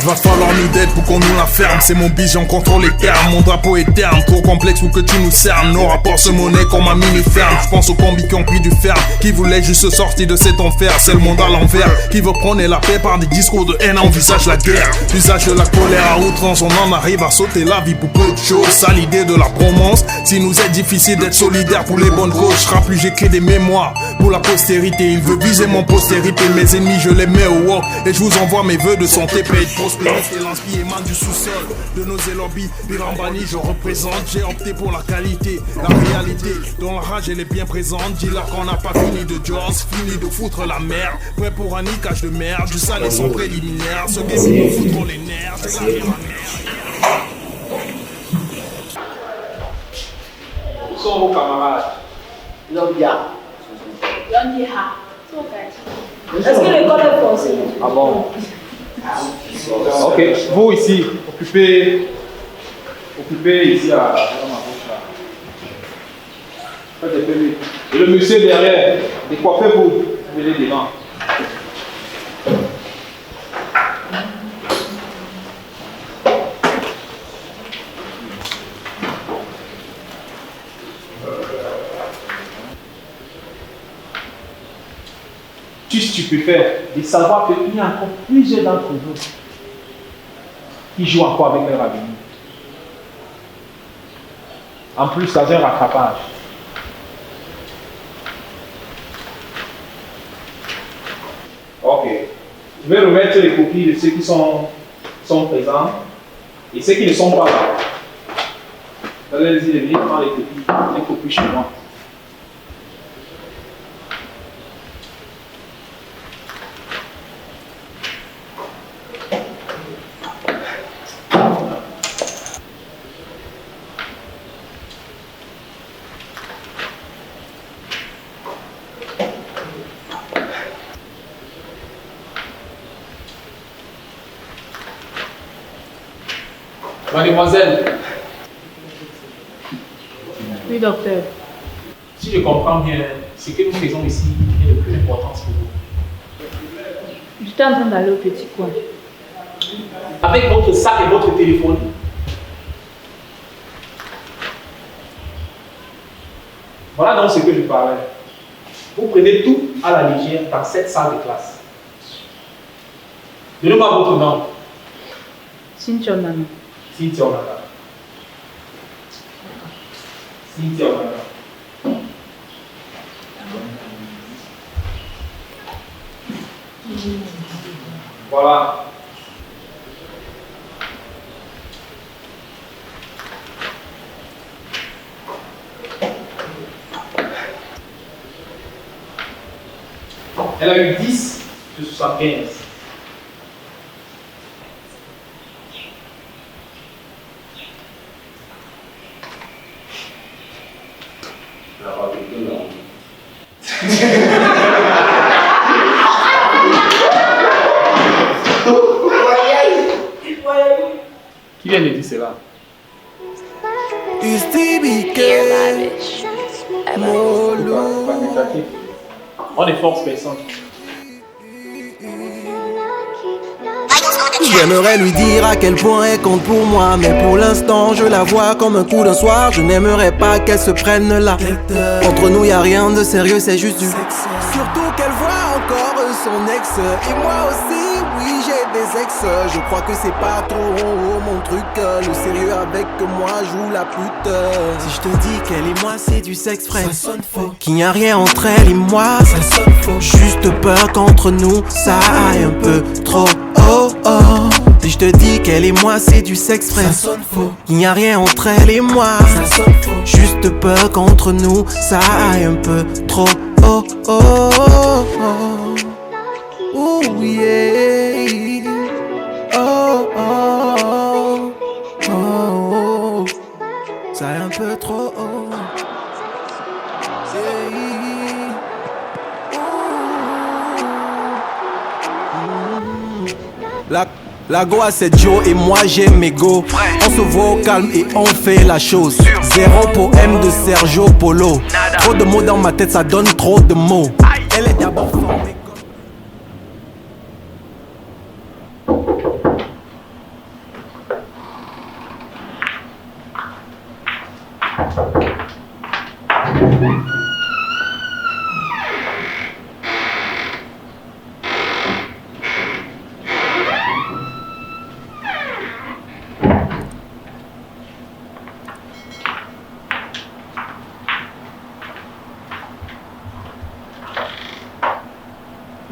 Il va falloir nous d'aide pour qu'on nous la ferme. C'est mon bis, j'en contrôle les termes. Mon drapeau est terne, trop complexe pour que tu nous cernes. Nos rapports se monnaient comme un mini-ferme. Je pense aux combis qui ont pris du ferme, qui voulaient juste sortir de cet enfer. C'est le monde à l'envers, qui veut prôner la paix par des discours de haine. Envisage la guerre, l'usage de la colère à outrance. On en arrive à sauter la vie pour peu de choses. Ça l'idée de la bromance. Si nous est difficile d'être solidaires pour les bonnes causes, je plus j'écris des mémoires pour la postérité. Il veut viser mon postérité. Mes ennemis je les mets au wok. Et je vous envoie mes vœux de santé, paix et de prospérité. L'inspire émane du sous-sol de nos élobis. Birambani je représente. J'ai opté pour la qualité, la réalité. Dans la rage elle est bien présente. Dis-leur qu'on n'a pas fini de Jones, fini de foutre la merde. Prêt pour un niquage de merde. Du sale et sans préliminaire. Ce game nous foutront les nerfs. C'est la guerre à merde. Où sont vos camarades? Est-ce que l'école est forcée? Ah bon? Ok, vous ici, occupez ici à ma gauche là. Faites des peu. Et le monsieur derrière, décoiffez-vous, venez devant. Tu peux faire de savoir qu'il y a encore plusieurs d'entre vous qui jouent encore avec leur avenir. En plus, ça vient rattrapage. Ok. Je vais remettre les copies de ceux qui sont présents et ceux qui ne sont pas là. Allez-y, venez prendre les copies chez moi. Mademoiselle. Oui, docteur. Si je comprends bien, ce que nous faisons ici est de plus importance pour vous. J'étais en train d'aller au petit coin. Avec votre sac et votre téléphone. Voilà donc ce que je parlais. Vous prenez tout à la légère dans cette salle de classe. Donnez-moi votre nom. Cynthia Nana. Cynthia Nana. Cynthia Nana. Voilà. Elle a eu 10 sur 75. Qui vient de dire cela? On ne force personne. J'aimerais lui dire à quel point elle compte pour moi, mais pour l'instant je la vois comme un coup d'un soir. Je n'aimerais pas qu'elle se prenne la tête. Entre nous y a rien de sérieux, c'est juste du sexe. Surtout qu'elle voit encore son ex. Et moi aussi, oui j'ai des ex. Je crois que c'est pas trop mon truc. Le sérieux avec moi joue la pute. Si je te dis qu'elle et moi c'est du sexe frais, ça sonne faux. Qu'il n'y a rien entre elle et moi, ça sonne faux. Juste peur qu'entre nous ça aille un peu trop. Oh oh, si je te dis qu'elle et moi c'est du sexe frais, ça sonne faux. Il n'y a rien entre elle et moi, ça sonne faux. Juste peur qu'entre nous ça aille un peu trop. Oh oh oh oh, oh yeah. Oh oh oh oh, ça aille un peu trop. Oh. La go a c'est Joe et moi j'ai mes go. On se voit au calme et on fait la chose. Zéro poème de Sergio Polo. Trop de mots dans ma tête, ça donne trop de mots. Elle est d'abord formée.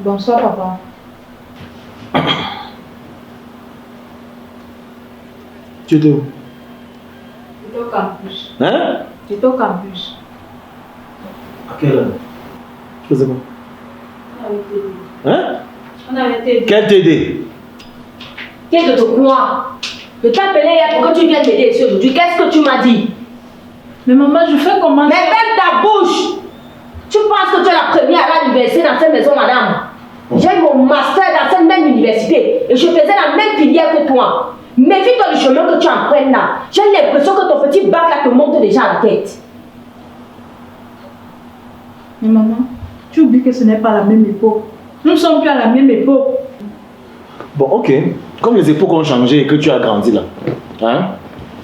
Bonsoir, papa. Tu étais où? J'étais au campus. Hein? J'étais au campus. À quelle heure? Tu faisais quoi? On avait TD. Hein? On avait TD. Quel TD? Qu'est-ce que tu crois? Je t'ai appelé hier pour que tu viennes m'aider ici aujourd'hui. Qu'est-ce que tu m'as dit? Mais maman, je fais comment? Mais ferme ta bouche! Tu penses que tu es la première à l'université dans cette maison, madame? J'ai mon master dans cette même université et je faisais la même filière que toi. Méfie-toi du chemin que tu empruntes là. J'ai l'impression que ton petit bac là te monte déjà à la tête. Mais maman, tu oublies que ce n'est pas la même époque. Nous ne sommes plus à la même époque. Bon, ok. Comme les époques ont changé et que tu as grandi là, hein?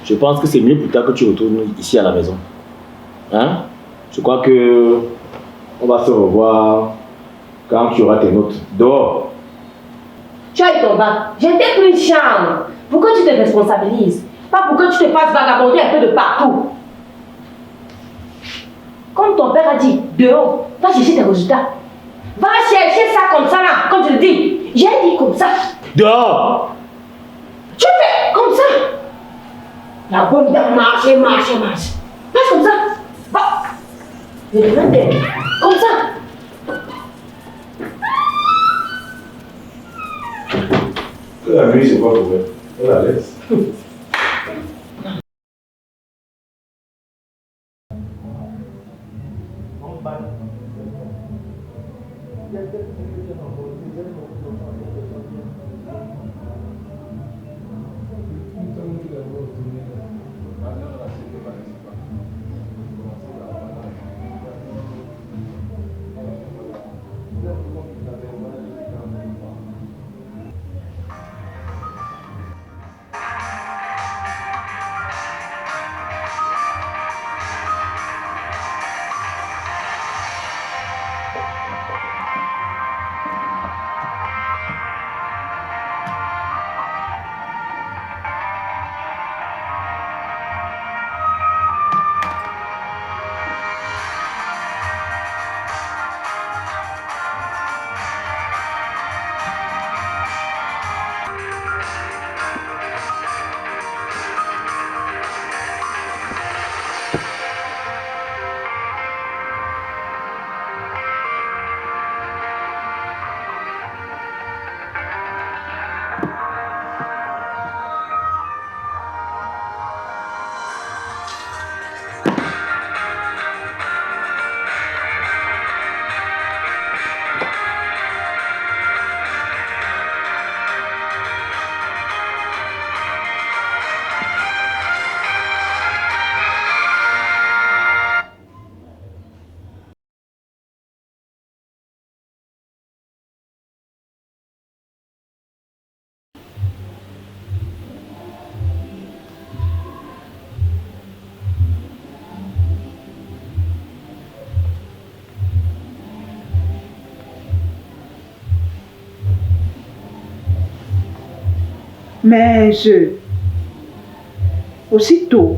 Je pense que c'est mieux plus tard que tu retournes ici à la maison. Hein? Je crois que on va se revoir quand tu auras tes notes. Dehors. Tu as eu ton bac. Je t'ai pris une chambre. Pourquoi tu te responsabilises? Pas pour que tu te fasses vagabonder un peu de partout. Comme ton père a dit, dehors, va chercher tes résultats. Va chercher ça comme ça là, comme je le dis. J'ai dit comme ça. Dehors! Tu fais comme ça. La bonne dame marche. Passe comme ça. Va. Je te demande comme ça. La nuit, c'est pas pour elle. Elle la laisse. Mais aussitôt,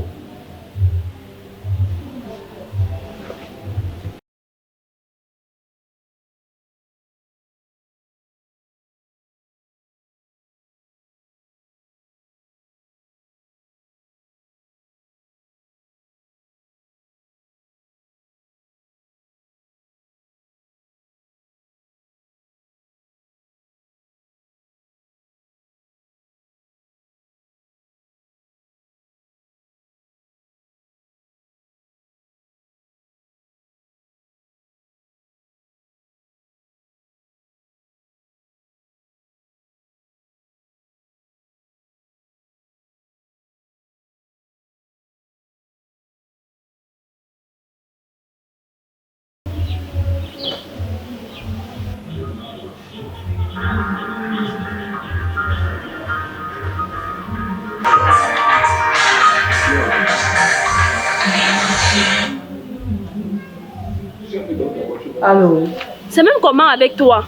allô. C'est même comment avec toi?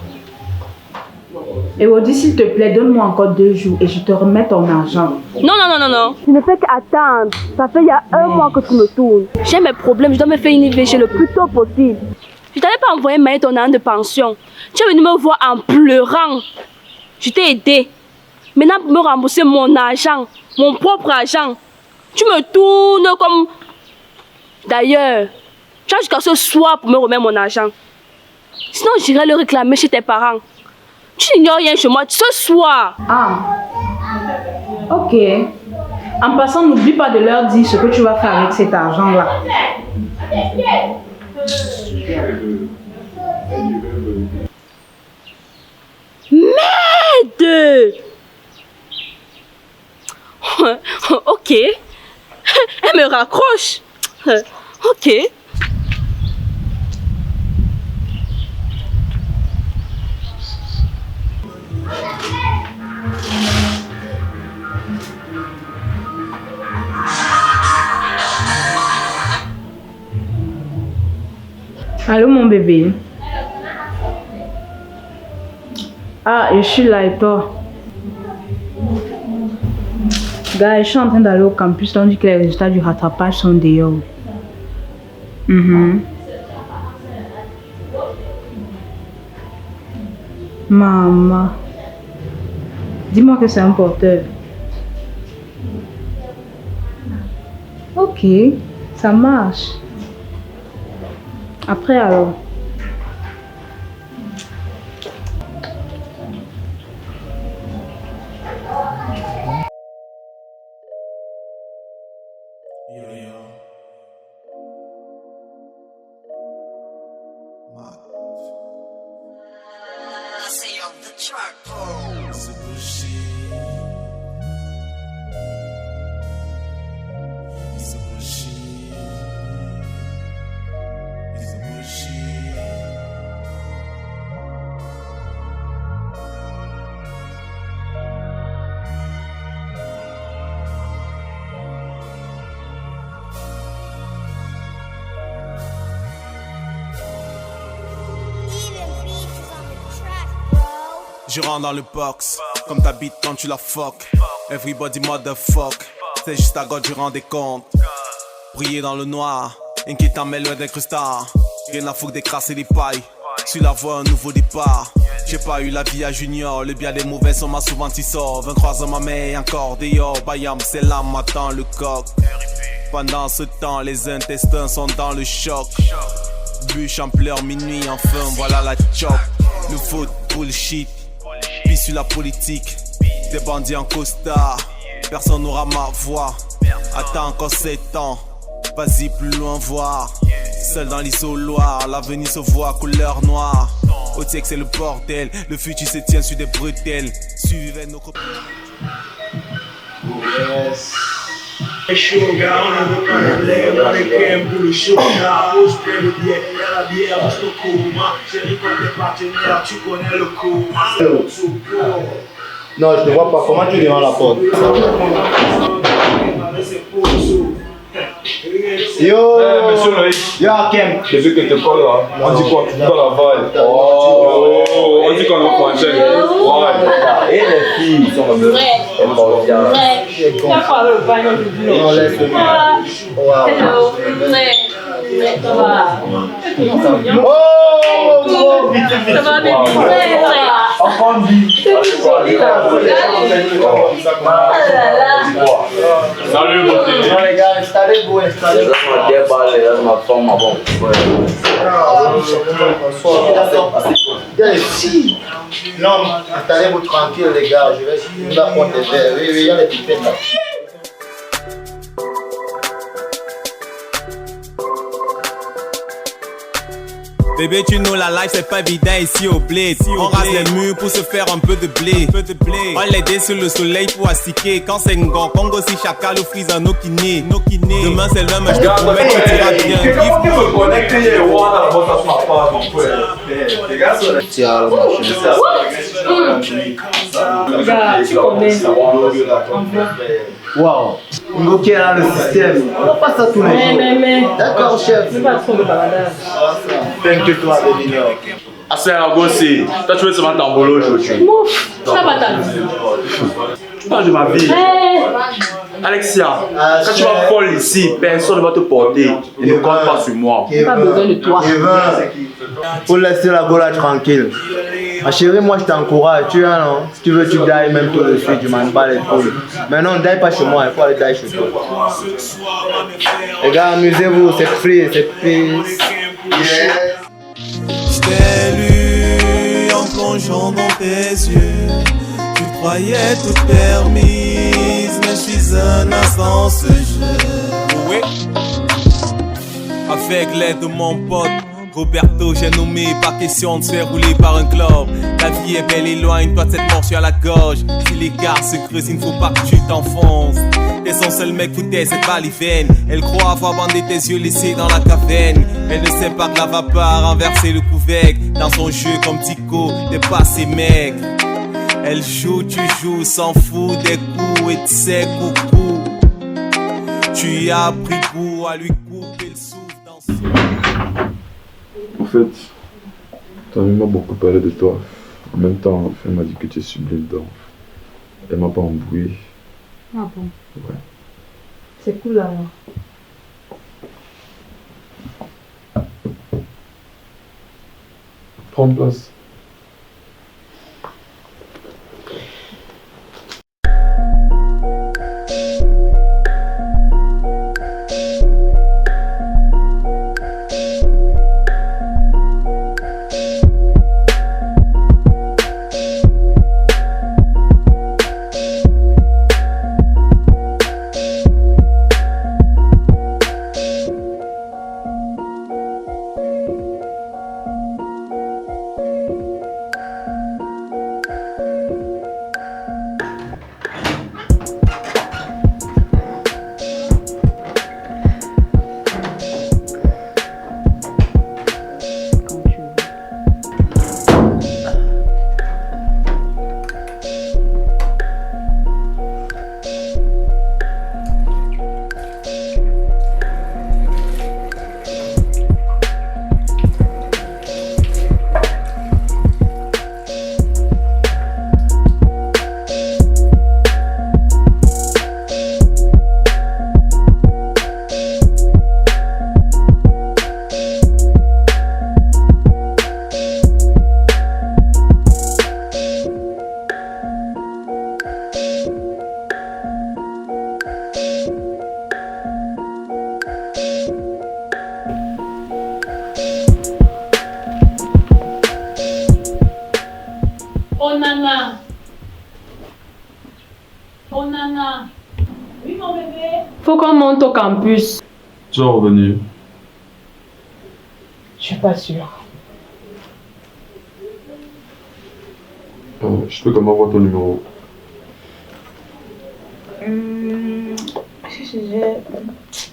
Elodie, s'il te plaît, donne-moi encore 2 jours et je te remets ton argent. Non. Je ne fais qu'attendre. Ça fait il y a 1 mois que tu me tournes. J'ai mes problèmes, je dois me faire une IVG le plus tôt possible. Je t'avais pas envoyé mailler ton an de pension. Tu es venu me voir en pleurant. Je t'ai aidé. Maintenant, pour me rembourser mon argent, mon propre argent, tu me tournes comme... D'ailleurs, tu as jusqu'à ce soir pour me remettre mon argent. Sinon, j'irai le réclamer chez tes parents. Tu n'ignores rien chez moi ce soir. Ah, ok. En passant, n'oublie pas de leur dire ce que tu vas faire avec cet argent-là. Merde! Ok. Elle me raccroche. Ok. Allô mon bébé. Ah, je suis là et toi? Gars, je suis en train d'aller au campus. On dit que les résultats du rattrapage sont dehors. Maman. Dis-moi que c'est un porteur. Ok, ça marche. Après alors. Je rentre dans le box, comme t'habites quand tu la fuck. Everybody motherfuck, c'est juste à God je rends des comptes. Briller dans le noir, inquiétant mais loin d'être star. Rien à foutre d'écraser les pailles, sur la voie un nouveau départ. J'ai pas eu la vie à junior, le bien des mauvais sont ma souvent t'y sauve. Un croisement ma main encore dehors, bayam c'est là m'attend le coq. Pendant ce temps les intestins sont dans le choc. Bûche en pleurs minuit enfin voilà la chop. Le foot bullshit. Puis sur la politique, des bandits en costard. Personne n'aura ma voix. Attends encore 7 ans, vas-y plus loin voir. Seul dans l'isoloir, l'avenir se voit couleur noire. Au que c'est le bordel, le futur se tient sur des bretelles. Suivez nos copains. Les chaud, gars, on a l'air dans les crèmes pour le show. La rose, plein de bière, la bière, juste au coma. J'ai récolté tes partenaires, tu connais le coma. Non, je ne vois pas. Comment tu devant la porte? Yo, monsieur Loïc. Yo, Kem. J'ai vu que t'es pas là. On dit quoi? Tu dois la vaille. Oh, on dit qu'on est français. Ouais. Et les filles sont Vrai. Tu as parlé au bain aujourd'hui. On laisse le Hello. Ça va. Oh, vite. Ça va, bébé. Enfant de vie. Salut, beauté. Non, les gars, installez-vous. Non, installez-vous tranquille, les gars. Je vais vous apporter des verres. Oui, il y a les pipettes là. Bébé, tu know la life c'est pas évident ici au bled. On rase les murs pour se faire un peu de blé. On l'aide sur le soleil pour astiquer. Quand c'est Ngong, Congo si chacun le frise en Okine. Demain c'est l'homme, je te promets que tu iras bien. Comment tu me connectes hier ou on a votre papa, mon frère? Les gars, Tiens, Tu connais. Waouh, Ngoki est là le système. On passe à tous les jours. Mais. D'accord, chef. C'est pas trop de baladage. T'inquiète-toi, Bénignon. Ah, c'est un gossi. Toi, tu veux seulement t'embolo aujourd'hui. Mouf, ça va ta vie. Tu parles de ma vie. Alexia, quand tu vas folle ici, personne ne va te porter. Et ne compte pas sur moi. Pas besoin de toi. Faut laisser la gola tranquille. Ma chérie, moi je t'encourage. Tu vois, non? Si tu veux, tu dailles même tout de suite. Je m'en bats les couilles. Mais non, daille pas chez moi. Il faut aller daille chez toi. Les gars, amusez-vous. C'est free. C'est free. Je t'ai lu en plongeant dans tes yeux. Tu croyais tout permise, mais je suis un instant dans ce jeu. Oui. Avec l'aide de mon pote Roberto, j'ai nommé, pas question de se faire rouler par un club. La vie est belle, éloigne-toi de cette morsure à la gorge. Si l'écart se creuse, il ne faut pas que tu t'enfonces. T'es son seul mec, foutez cette balivène. Elle croit avoir bandé tes yeux laissés dans la caverne. Elle ne sait pas que la vapeur a renversé le couvercle. Dans son jeu comme Tico, t'es pas ses mecs. Elle joue, tu joues, s'en fout des coups et de ses coucous. Tu as pris goût à lui couper le souffle dans son... En fait, ta mère m'a beaucoup parlé de toi. En même temps, elle m'a dit que tu es sublime, donc elle m'a pas embrouillé. Ah bon? Ouais. C'est cool alors. Prends place. Oh Nana. Oh Nana. Oui mon bébé. Faut qu'on monte au campus. Tu vas revenir. Je suis pas sûre. Je peux comment avoir ton numéro?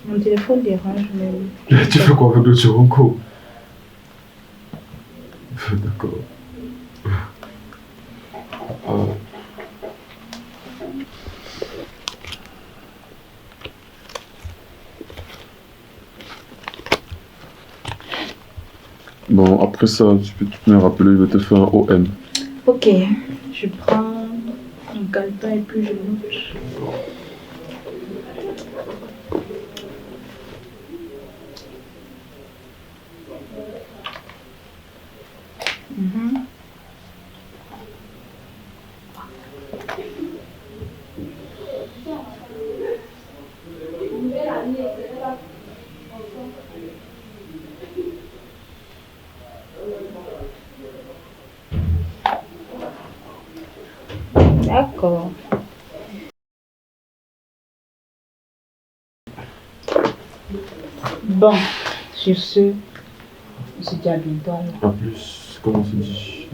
Mon téléphone dérange même. Tu fais quoi avec le Chironko? D'accord. Bon, après ça, tu peux me rappeler, je vais te faire un OM. Ok, je prends un calepin et puis je note. D'accord. Bon, sur ce, on se dit à bientôt alors. A plus, comment on se dit?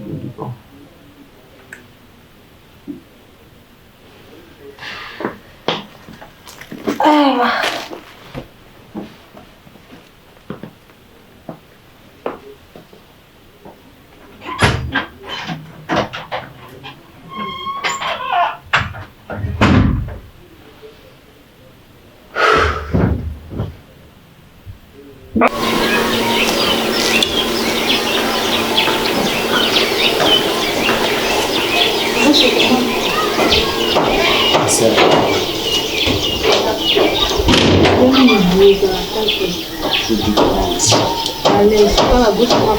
Ah. m'oublier dans la tête. Allez, c'est pas la bouche moi.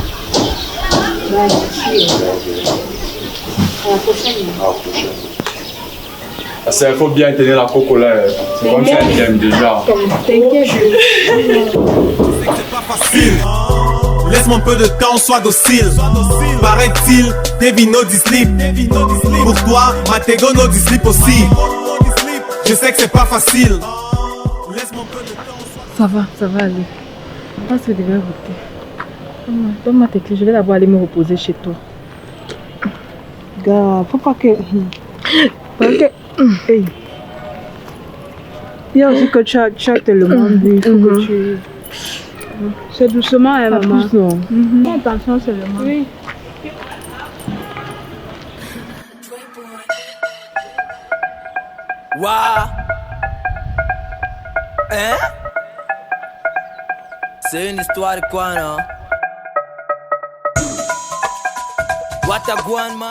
Merci. À la prochaine. Il faut bien tenir la coco là. C'est comme ça elle aime déjà. T'inquiète. C'est pas facile. Laisse-moi un peu de temps, sois docile. Paraît-il, tes vinos dislip. Pour toi, ma tego no dislip aussi. Je sais que c'est pas facile. Laisse-moi un peu de temps. Ça va aller. Je pense que je devrais voter. Donne-moi tes clés, je vais d'abord aller me reposer chez toi. Gars, faut pas que... Hey. Il y a aussi que tu as tellement bu, il faut que tu... C'est doucement, hein, maman. Fais attention seulement. Oui. Waouh. Hein? C'est une histoire de quoi, non?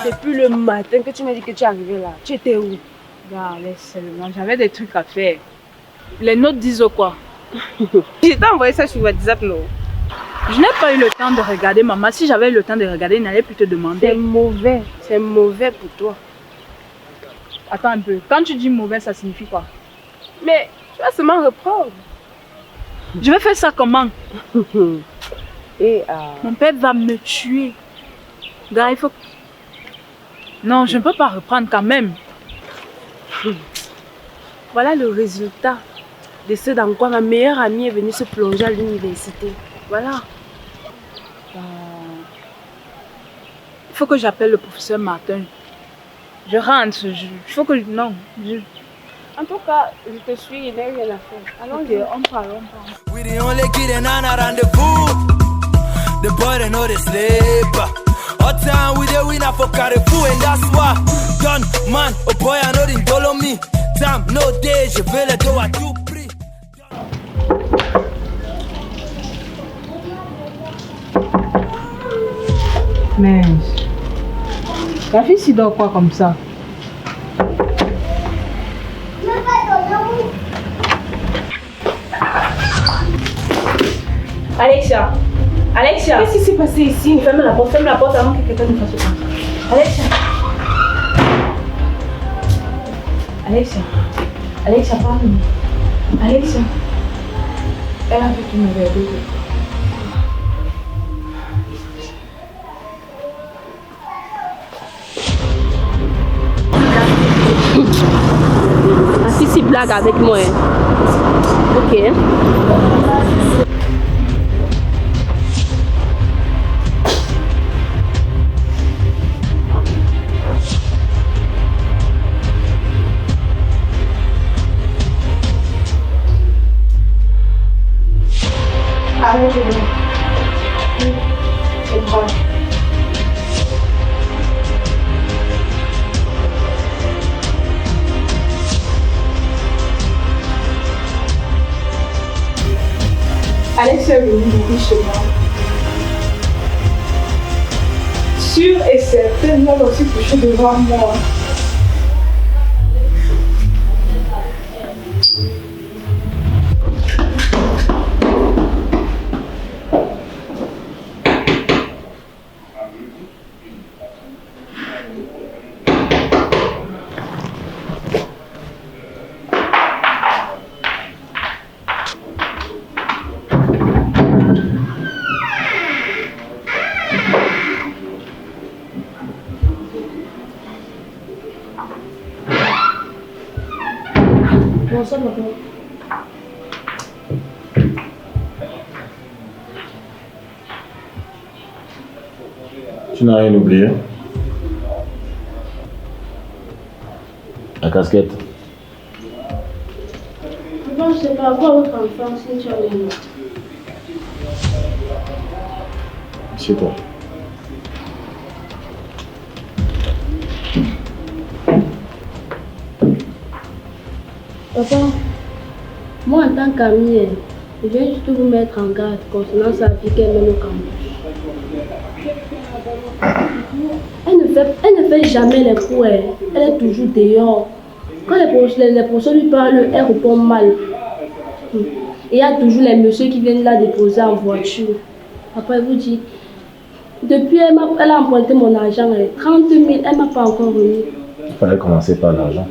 Depuis le matin que tu m'as dit que tu es arrivé là, tu étais où? Gars, laisse seulement, j'avais des trucs à faire. Les notes disent quoi? Je t'ai envoyé ça sur WhatsApp, non? Je n'ai pas eu le temps de regarder, maman. Si j'avais eu le temps de regarder, il n'allait plus te demander. C'est mauvais pour toi. Attends un peu, quand tu dis mauvais, ça signifie quoi? Mais tu vas seulement reprendre. Je vais faire ça comment? Mon père va me tuer. Gars, il faut... Non, je ne peux pas reprendre quand même. Voilà le résultat de ce dans quoi ma meilleure amie est venue se plonger à l'université. Voilà. Il faut que j'appelle le professeur Martin. Je rentre, il faut que... Non. En tout cas, je te suis, il n'y a rien à faire. Alors, okay, on parle. We the only kid and on a rendezvous. The boy they know they sleep. All time we the winner for Carrefour and that's why. Young man, oh boy I know they follow me. Time no day, je veux le dos à tout prix. Mais... La fille s'y dort quoi comme ça? Alexia, qu'est-ce qui s'est passé ici? Ferme la porte avant que quelqu'un ne fasse pas. Alexia, parle-moi. Alexia, elle a fait une mauvaise idée. Si blague avec moi. Ok. Alexia est venue beaucoup chez moi. Sûre et certainement aussi couchée devant moi. Tu n'as rien oublié? La casquette? Non, je sais pas quoi votre enfant si tu as les noms. C'est toi. Papa, moi en tant qu'amie, je viens juste vous mettre en garde concernant sa fille qu'elle mène au campus. Elle ne fait jamais les cours, elle est toujours dehors. Quand les professeurs lui parlent, elle répond mal. Et il y a toujours les messieurs qui viennent la déposer en voiture. Après, vous dites, depuis elle a emprunté mon argent, 30 000, elle ne m'a pas encore remis. Il fallait commencer par l'argent.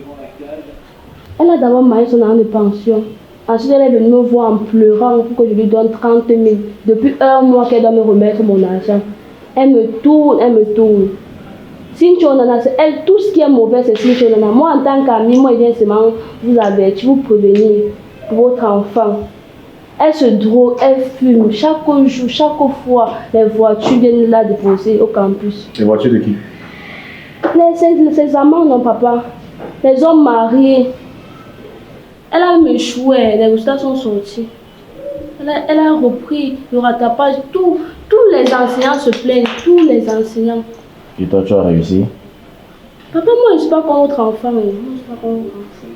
Elle a d'abord marié son argent de pension. Ensuite, elle est venue me voir en pleurant pour que je lui donne 30 000. Depuis 1 mois qu'elle doit me remettre mon argent. Elle me tourne, elle me tourne. Cynthia Onana, c'est elle, tout ce qui est mauvais, c'est Cynthia Onana. Moi, en tant qu'amie, moi, je viens seulement vous avertir, vous prévenir pour votre enfant. Elle se drogue, elle fume. Chaque jour, chaque fois, les voitures viennent la déposer au campus. Les voitures de qui? Ses amants, non, papa. Les hommes mariés. Elle a même échoué, les résultats sont sortis. Elle a repris le rattrapage. Tous les enseignants se plaignent, tous les enseignants. Et toi, tu as réussi? Papa, moi, je ne suis pas comme votre enfant. Moi, je suis pas comme votre enfant.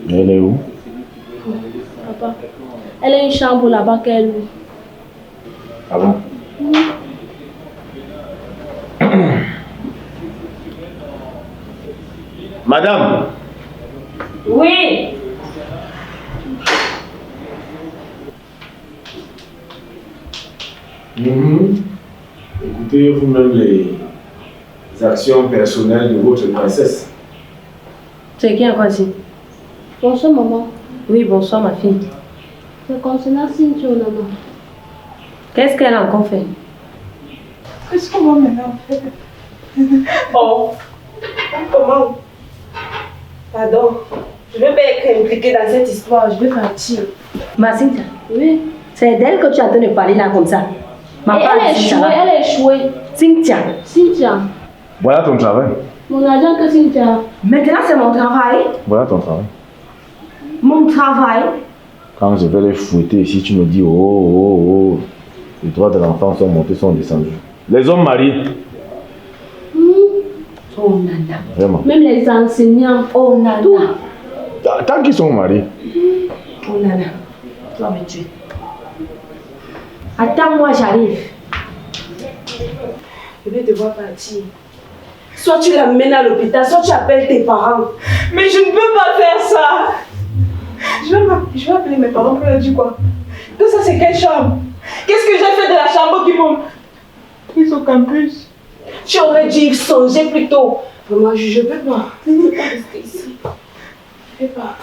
Elle est où? Papa, elle a une chambre là-bas qu'elle loue. Ah bon? Madame! Oui. Écoutez vous-même les actions personnelles de votre princesse. C'est qui encore ici? Bonsoir, maman. Oui, bonsoir, ma fille. C'est concernant Cynthia Onana. Qu'est-ce qu'elle a encore fait? Qu'est-ce qu'on va maintenant faire? Oh, comment? Pardon, je ne veux pas être impliquée dans cette histoire, je veux partir. Ma Cynthia? Oui. C'est d'elle que tu es en train de parler là comme ça. Elle a échoué. Cynthia. Cynthia. Voilà ton travail. Mon argent que Cynthia. Maintenant, c'est mon travail. Voilà ton travail. Mon travail. Quand je vais les fouetter ici, tu me dis oh. Les droits de l'enfant sont montés, sont descendus. Les hommes mariés. Oh nana. Vraiment. Même les enseignants. Oh nana. Tout. Tant qu'ils sont mariés. Oh nana. Tu vas me tuer. Attends-moi, j'arrive. Je vais devoir partir. Soit tu l'amènes à l'hôpital, soit tu appelles tes parents. Mais je ne peux pas faire ça. Je vais appeler mes parents pour leur dire quoi. Tout ça, c'est quelle chambre? Qu'est-ce que j'ai fait de la chambre qui m'ont prise au campus? Tu aurais dû y songer plus tôt. Vraiment, je ne peux pas. Je ne peux pas rester ici. Je ne peux pas.